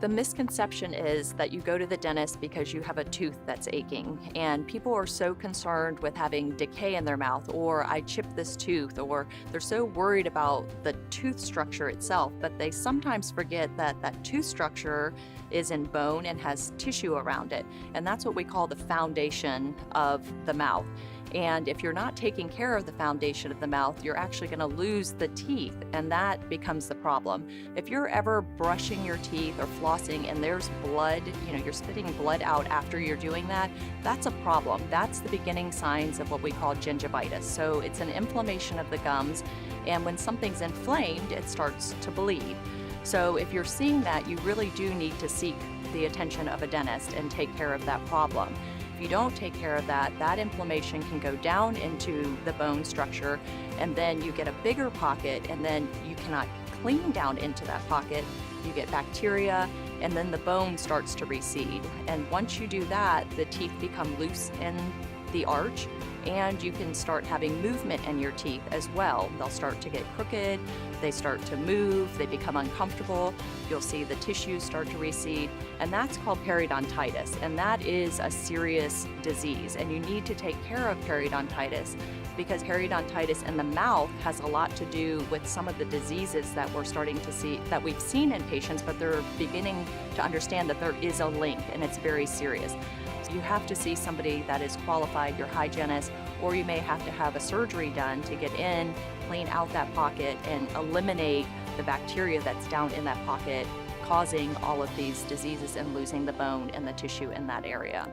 The misconception is that you go to the dentist because you have a tooth that's aching, and people are so concerned with having decay in their mouth, or I chipped this tooth, or they're so worried about the tooth structure itself, but they sometimes forget that that tooth structure is in bone and has tissue around it, and that's what we call the foundation of the mouth. And if you're not taking care of the foundation of the mouth, you're actually going to lose the teeth, and that becomes the problem. If you're ever brushing your teeth or flossing and there's blood, you're spitting blood out after you're doing that, that's a problem. That's the beginning signs of what we call gingivitis. So it's an inflammation of the gums, and when something's inflamed, it starts to bleed. So if you're seeing that, you really do need to seek the attention of a dentist and take care of that problem. If you don't take care of that, that inflammation can go down into the bone structure, and then you get a bigger pocket, and then you cannot clean down into that pocket. You get bacteria, and then the bone starts to recede. And once you do that, the teeth become loose in the arch, and you can start having movement in your teeth as well. They'll start to get crooked, they start to move, they become uncomfortable. You'll see the tissues start to recede, and that's called periodontitis, and that is a serious disease, and you need to take care of periodontitis because periodontitis in the mouth has a lot to do with some of the diseases that we're starting to see, that we've seen in patients, but they're beginning to understand that there is a link, and it's very serious. You have to see somebody that is qualified, your hygienist, or you may have to have a surgery done to get in, clean out that pocket, and eliminate the bacteria that's down in that pocket, causing all of these diseases and losing the bone and the tissue in that area.